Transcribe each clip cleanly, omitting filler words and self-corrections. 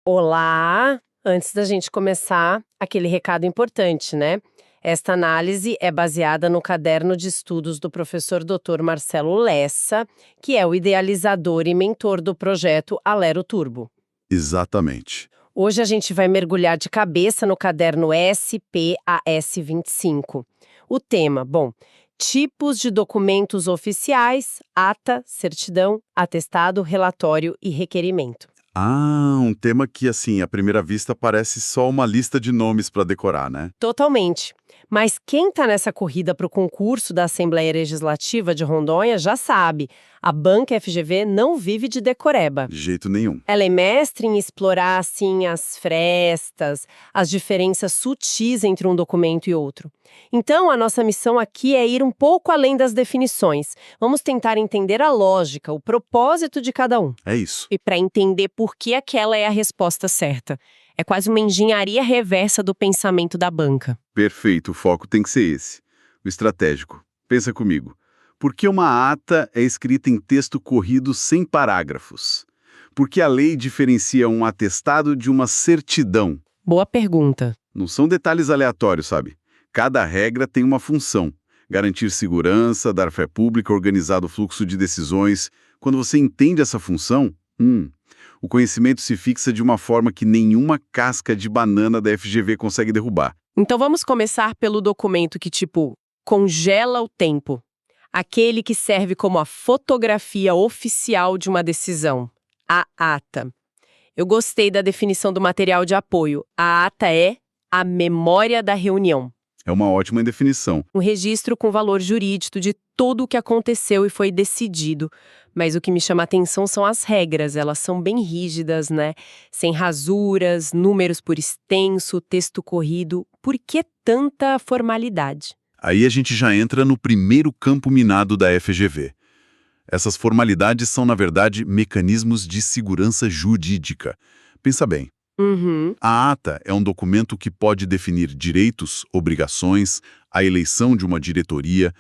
Olá! Antes da gente começar, aquele recado importante, né? Esta análise é baseada no caderno de estudos do professor Dr. Marcelo Lessa, que é o idealizador e mentor do projeto Alero Turbo. Exatamente. Hoje a gente vai mergulhar de cabeça no caderno SPAS 25. O tema, tipos de documentos oficiais, ata, certidão, atestado, relatório e requerimento. Um tema que, assim, à primeira vista parece só uma lista de nomes para decorar, né? Totalmente. Mas quem está nessa corrida para o concurso da Assembleia Legislativa de Rondônia já sabe, a banca FGV não vive de decoreba. De jeito nenhum. Ela é mestre em explorar, assim, as frestas, as diferenças sutis entre um documento e outro. Então, a nossa missão aqui é ir um pouco além das definições. Vamos tentar entender a lógica, o propósito de cada um. É isso. E para entender por que aquela é a resposta certa. É quase uma engenharia reversa do pensamento da banca. Perfeito, o foco tem que ser esse. O estratégico. Pensa comigo. Por que uma ata é escrita em texto corrido sem parágrafos? Por que a lei diferencia um atestado de uma certidão? Boa pergunta. Não são detalhes aleatórios, sabe? Cada regra tem uma função. Garantir segurança, dar fé pública, organizar o fluxo de decisões. Quando você entende essa função, o conhecimento se fixa de uma forma que nenhuma casca de banana da FGV consegue derrubar. Então vamos começar pelo documento que, congela o tempo. Aquele que serve como a fotografia oficial de uma decisão. A ata. Eu gostei da definição do material de apoio. A ata é a memória da reunião. É uma ótima definição. Um registro com valor jurídico de tudo o que aconteceu e foi decidido. Mas o que me chama a atenção são as regras, elas são bem rígidas, né? Sem rasuras, números por extenso, texto corrido. Por que tanta formalidade? Aí a gente já entra no primeiro campo minado da FGV. Essas formalidades são, na verdade, mecanismos de segurança jurídica. Pensa bem. A ata é um documento que pode definir direitos, obrigações, a eleição de uma diretoria.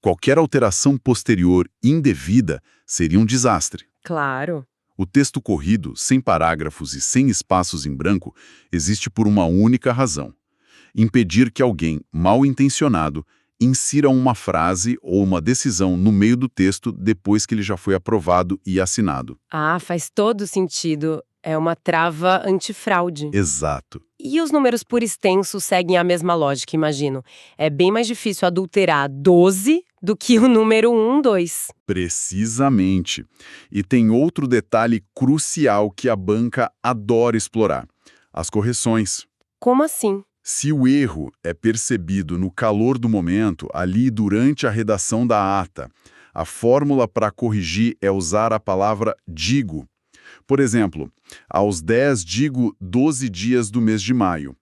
Qualquer alteração posterior indevida seria um desastre. Claro. O texto corrido, sem parágrafos e sem espaços em branco, existe por uma única razão: impedir que alguém mal intencionado insira uma frase ou uma decisão no meio do texto depois que ele já foi aprovado e assinado. Ah, faz todo sentido. É uma trava antifraude. Exato. E os números por extenso seguem a mesma lógica, imagino. É bem mais difícil adulterar 12 do que o número 1, 2. Precisamente. E tem outro detalhe crucial que a banca adora explorar: as correções. Como assim? Se o erro é percebido no calor do momento, ali durante a redação da ata, a fórmula para corrigir é usar a palavra digo. Por exemplo, aos 10 digo 12 dias do mês de maio.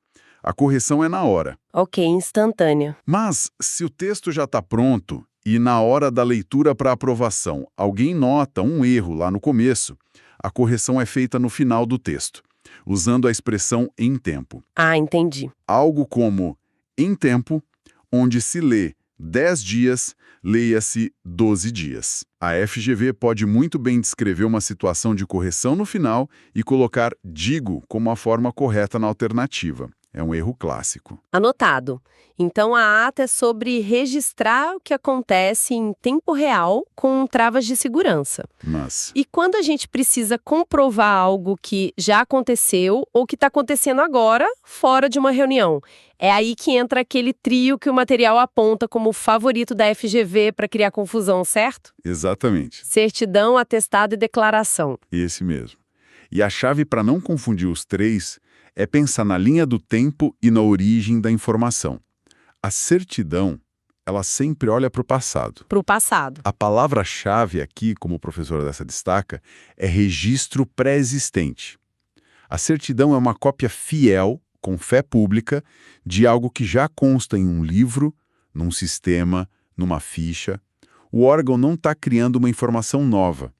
A correção é na hora. Ok, instantânea. Mas, se o texto já está pronto e na hora da leitura para aprovação alguém nota um erro lá no começo, a correção é feita no final do texto, usando a expressão em tempo. Ah, entendi. Algo como em tempo, onde se lê 10 dias, leia-se 12 dias. A FGV pode muito bem descrever uma situação de correção no final e colocar digo como a forma correta na alternativa. É um erro clássico. Anotado. Então a ata é sobre registrar o que acontece em tempo real com travas de segurança. Mas, E quando a gente precisa comprovar algo que já aconteceu ou que está acontecendo agora, fora de uma reunião, é aí que entra aquele trio que o material aponta como o favorito da FGV para criar confusão, certo? exatamente, Certidão, atestado e declaração. esse mesmo. E a chave para não confundir os três é pensar na linha do tempo e na origem da informação. A certidão, ela sempre olha para o passado. Para o passado. A palavra-chave aqui, como o professor dessa destaca, é registro pré-existente. A certidão é uma cópia fiel, com fé pública, de algo que já consta em um livro, num sistema, numa ficha. O órgão não está criando uma informação nova.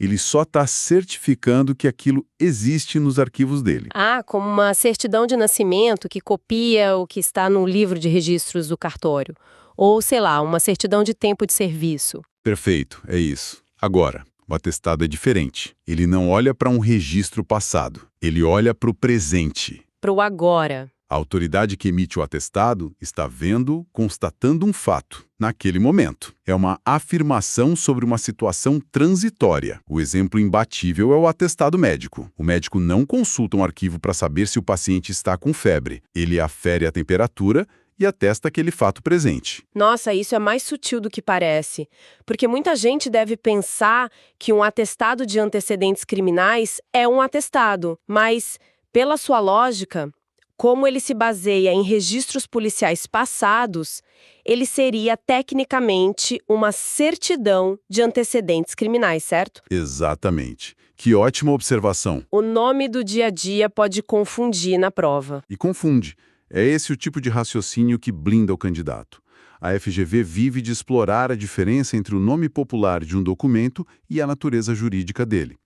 Ele só está certificando que aquilo existe nos arquivos dele. Ah, como uma certidão de nascimento que copia o que está no livro de registros do cartório. Ou, sei lá, uma certidão de tempo de serviço. Perfeito, é isso. Agora, O atestado é diferente. Ele não olha para um registro passado. Ele olha para o presente. Para o agora. A autoridade que emite o atestado está vendo, constatando um fato, naquele momento. É uma afirmação sobre uma situação transitória. O exemplo imbatível é o atestado médico. O médico não consulta um arquivo para saber se o paciente está com febre. Ele afere a temperatura e atesta aquele fato presente. Nossa, isso é mais sutil do que parece. Porque muita gente deve pensar que um atestado de antecedentes criminais é um atestado. Mas, pela sua lógica, como ele se baseia em registros policiais passados, ele seria tecnicamente uma certidão de antecedentes criminais, certo? Exatamente. Que ótima observação. O nome do dia a dia pode confundir na prova. E confunde. É esse o tipo de raciocínio que blinda o candidato. A FGV vive de explorar a diferença entre o nome popular de um documento e a natureza jurídica dele.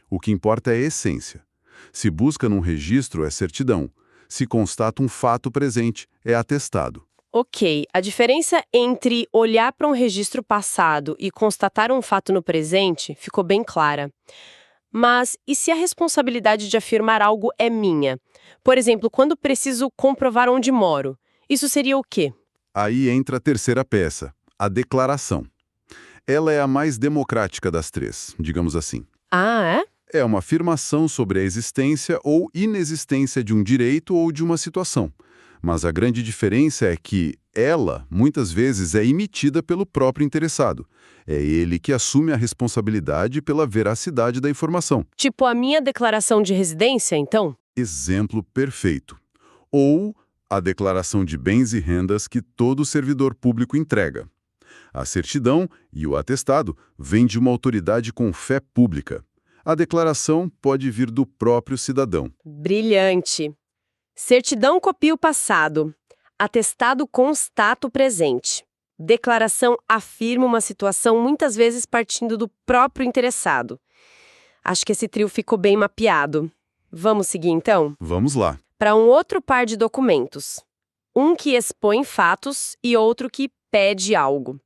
O que importa é a essência. Se busca num registro, é certidão. Se constata um fato presente, é atestado. Ok, a diferença entre olhar para um registro passado e constatar um fato no presente ficou bem clara. Mas e se a responsabilidade de afirmar algo é minha? Por exemplo, quando preciso comprovar onde moro, isso seria o quê? Aí entra a terceira peça, a declaração. Ela é a mais democrática das três, digamos assim. Ah, é? É uma afirmação sobre a existência ou inexistência de um direito ou de uma situação. Mas a grande diferença é que ela, muitas vezes, é emitida pelo próprio interessado. É ele que assume a responsabilidade pela veracidade da informação. Tipo a minha declaração de residência, então? Exemplo perfeito. Ou a declaração de bens e rendas que todo servidor público entrega. A certidão e o atestado vêm de uma autoridade com fé pública. A declaração pode vir do próprio cidadão. Brilhante. Certidão copia o passado. Atestado constata o presente. Declaração afirma uma situação muitas vezes partindo do próprio interessado. Acho que esse trio ficou bem mapeado. Vamos seguir então? Vamos lá. Para um outro par de documentos. Um que expõe fatos e outro que pede algo.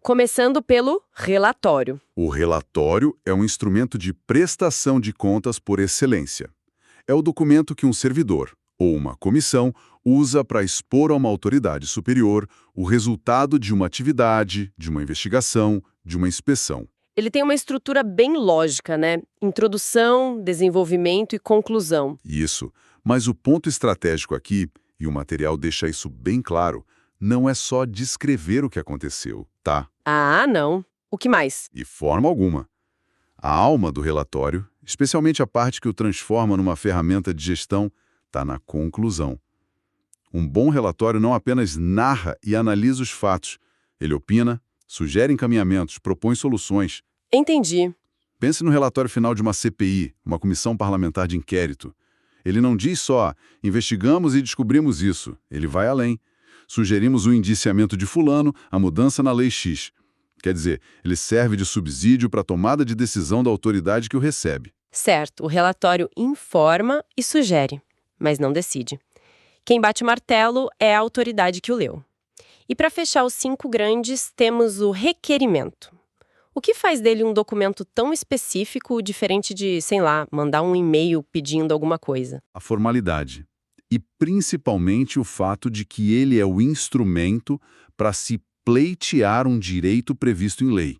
Começando pelo relatório. O relatório é um instrumento de prestação de contas por excelência. É o documento que um servidor, ou uma comissão, usa para expor a uma autoridade superior o resultado de uma atividade, de uma investigação, de uma inspeção. Ele tem uma estrutura bem lógica, né? Introdução, desenvolvimento e conclusão. Isso. Mas o ponto estratégico aqui, e o material deixa isso bem claro, não é só descrever o que aconteceu, tá? Ah, não. O que mais? De forma alguma. A alma do relatório, especialmente a parte que o transforma numa ferramenta de gestão, está na conclusão. Um bom relatório não apenas narra e analisa os fatos, ele opina, sugere encaminhamentos, propõe soluções. Entendi. Pense no relatório final de uma CPI, uma comissão parlamentar de inquérito. Ele não diz só, investigamos e descobrimos isso. Ele vai além. Sugerimos o indiciamento de fulano, a mudança na lei X. Quer dizer, ele serve de subsídio para a tomada de decisão da autoridade que o recebe. Certo, o relatório informa e sugere, mas não decide. Quem bate o martelo é a autoridade que o leu. E para fechar os 5 grandes, temos o requerimento. O que faz dele um documento tão específico, diferente de, sei lá, mandar um e-mail pedindo alguma coisa? A formalidade. E principalmente o fato de que ele é o instrumento para se pleitear um direito previsto em lei.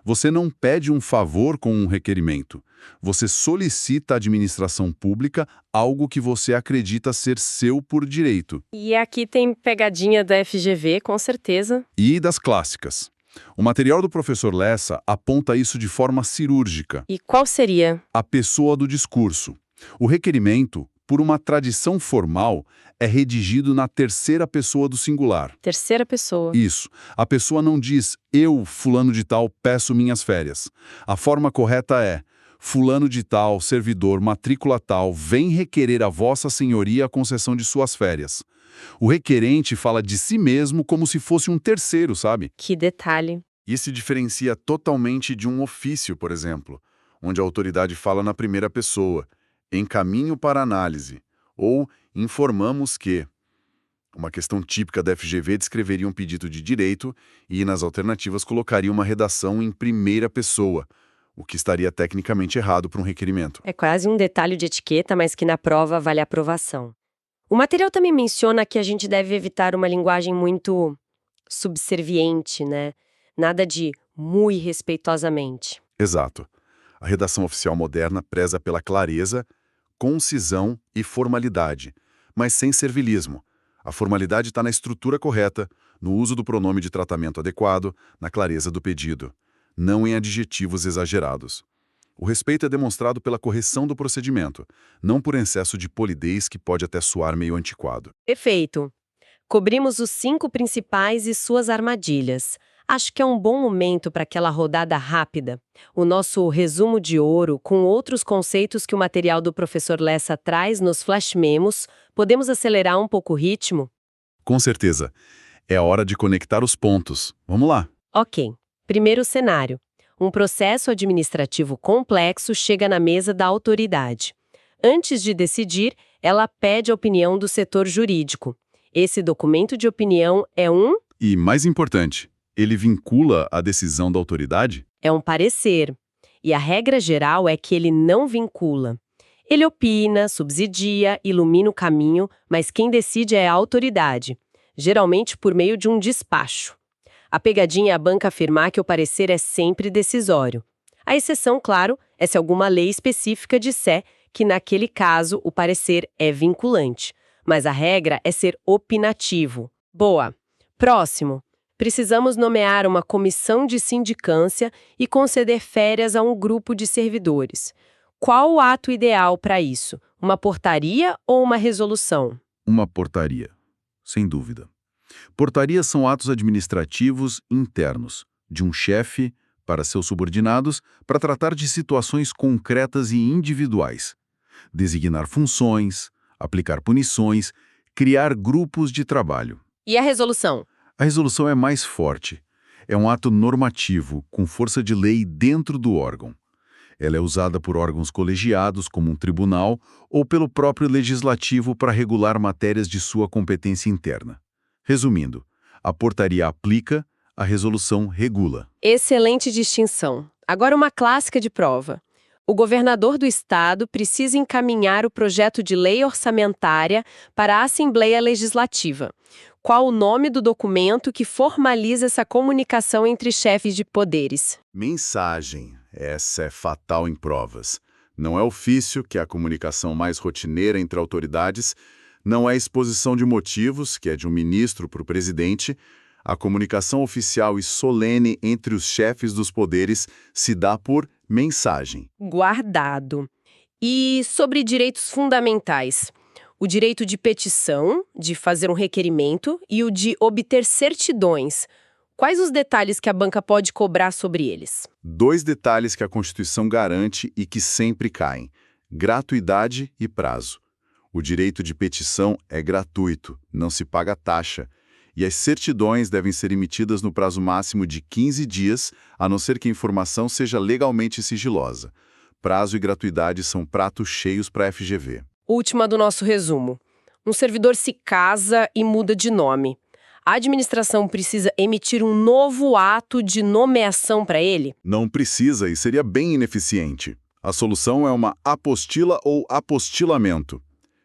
Você não pede um favor com um requerimento. Você solicita à administração pública algo que você acredita ser seu por direito. E aqui tem pegadinha da FGV, com certeza. E das clássicas. O material do professor Lessa aponta isso de forma cirúrgica. E qual seria? A pessoa do discurso. O requerimento, por uma tradição formal, é redigido na terceira pessoa do singular. Terceira pessoa. Isso. A pessoa não diz, eu, fulano de tal, peço minhas férias. A forma correta é, fulano de tal, servidor, matrícula tal, vem requerer a vossa senhoria a concessão de suas férias. O requerente fala de si mesmo como se fosse um terceiro, sabe? Que detalhe. Isso se diferencia totalmente de um ofício, por exemplo, onde a autoridade fala na primeira pessoa, encaminho para análise, ou informamos que. Uma questão típica da FGV descreveria um pedido de direito e, nas alternativas, colocaria uma redação em primeira pessoa. o que estaria tecnicamente errado para um requerimento. É quase um detalhe de etiqueta, mas que na prova vale aprovação. O material também menciona que a gente deve evitar uma linguagem muito subserviente, né? Nada de muito respeitosamente. Exato. A redação oficial moderna preza pela clareza, concisão e formalidade, mas sem servilismo. A formalidade está na estrutura correta, no uso do pronome de tratamento adequado, na clareza do pedido, não em adjetivos exagerados. O respeito é demonstrado pela correção do procedimento, não por excesso de polidez que pode até soar meio antiquado. Perfeito. Cobrimos os 5 principais e suas armadilhas. Acho que é um bom momento para aquela rodada rápida. O nosso resumo de ouro, com outros conceitos que o material do professor Lessa traz nos flash memos. Podemos acelerar um pouco o ritmo? Com certeza. É a hora de conectar os pontos. Vamos lá. Ok. Primeiro cenário. Um processo administrativo complexo chega na mesa da autoridade. Antes de decidir, ela pede a opinião do setor jurídico. Esse documento de opinião é E, mais importante, ele vincula a decisão da autoridade? é um parecer. E a regra geral é que ele não vincula. Ele opina, subsidia, ilumina o caminho, mas quem decide é a autoridade, geralmente por meio de um despacho. A pegadinha é a banca afirmar que o parecer é sempre decisório. A exceção, claro, é se alguma lei específica disser que, naquele caso, o parecer é vinculante. Mas a regra é ser opinativo. Boa. Próximo. Precisamos nomear uma comissão de sindicância e conceder férias a um grupo de servidores. Qual o ato ideal para isso? Uma portaria ou uma resolução? Uma portaria, sem dúvida. Portarias são atos administrativos internos, de um chefe para seus subordinados, para tratar de situações concretas e individuais. Designar funções, aplicar punições, criar grupos de trabalho. E a resolução? A resolução é mais forte. É um ato normativo, com força de lei dentro do órgão. Ela é usada por órgãos colegiados, como um tribunal, ou pelo próprio legislativo para regular matérias de sua competência interna. Resumindo, a portaria aplica, a resolução regula. Excelente distinção. Agora uma clássica de prova. O governador do estado precisa encaminhar o projeto de lei orçamentária para a Assembleia Legislativa. Qual o nome do documento que formaliza essa comunicação entre chefes de poderes? Mensagem. Essa é fatal em provas. Não é ofício, que é a comunicação mais rotineira entre autoridades, não é exposição de motivos, que é de um ministro para o presidente. A comunicação oficial e solene entre os chefes dos poderes se dá por mensagem. Guardado. E sobre direitos fundamentais? O direito de petição, de fazer um requerimento, e o de obter certidões. Quais os detalhes que a banca pode cobrar sobre eles? 2 detalhes que a Constituição garante e que sempre caem: gratuidade e prazo. O direito de petição é gratuito, não se paga taxa. E as certidões devem ser emitidas no prazo máximo de 15 dias, a não ser que a informação seja legalmente sigilosa. Prazo e gratuidade são pratos cheios para a FGV. Última do nosso resumo. Um servidor se casa e muda de nome. A administração precisa emitir um novo ato de nomeação para ele? Não precisa e seria bem ineficiente. A solução é uma apostila ou apostilamento.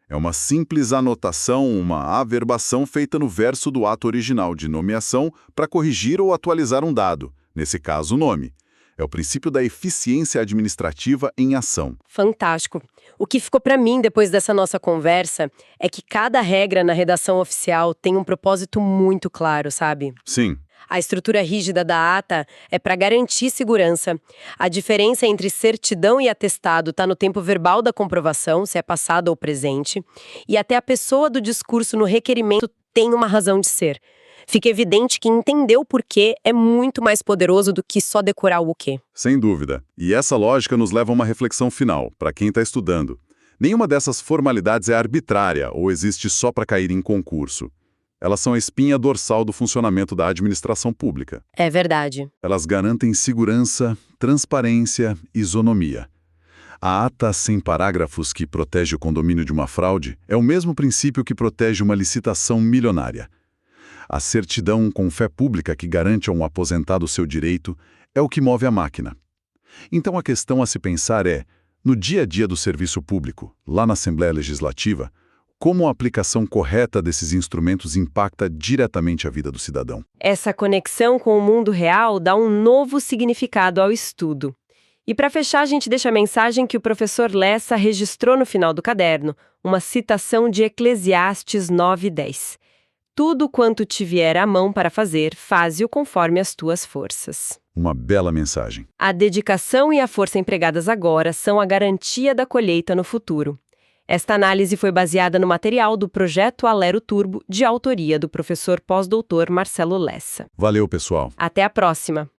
É uma simples anotação, uma averbação feita no verso do ato original de nomeação para corrigir ou atualizar um dado, nesse caso o nome. É o princípio da eficiência administrativa em ação. Fantástico. O que ficou para mim depois dessa nossa conversa é que cada regra na redação oficial tem um propósito muito claro, sabe? Sim. A estrutura rígida da ata é para garantir segurança. A diferença entre certidão e atestado está no tempo verbal da comprovação, se é passado ou presente, e até a pessoa do discurso no requerimento tem uma razão de ser. Fica evidente que entender o porquê é muito mais poderoso do que só decorar o quê. Sem dúvida. E essa lógica nos leva a uma reflexão final, para quem está estudando. Nenhuma dessas formalidades é arbitrária ou existe só para cair em concurso. Elas são a espinha dorsal do funcionamento da administração pública. É verdade. Elas garantem segurança, transparência e isonomia. A ata sem parágrafos que protege o condomínio de uma fraude é o mesmo princípio que protege uma licitação milionária. A certidão com fé pública que garante a um aposentado seu direito é o que move a máquina. Então a questão a se pensar é, no dia a dia do serviço público, lá na Assembleia Legislativa, como a aplicação correta desses instrumentos impacta diretamente a vida do cidadão. Essa conexão com o mundo real dá um novo significado ao estudo. E para fechar, a gente deixa a mensagem que o professor Lessa registrou no final do caderno, uma citação de Eclesiastes 9:10. Tudo quanto te vier à mão para fazer, faze-o conforme as tuas forças. Uma bela mensagem. A dedicação e a força empregadas agora são a garantia da colheita no futuro. Esta análise foi baseada no material do Projeto Alero Turbo, de autoria do professor pós-doutor Marcelo Lessa. Valeu, pessoal. Até a próxima!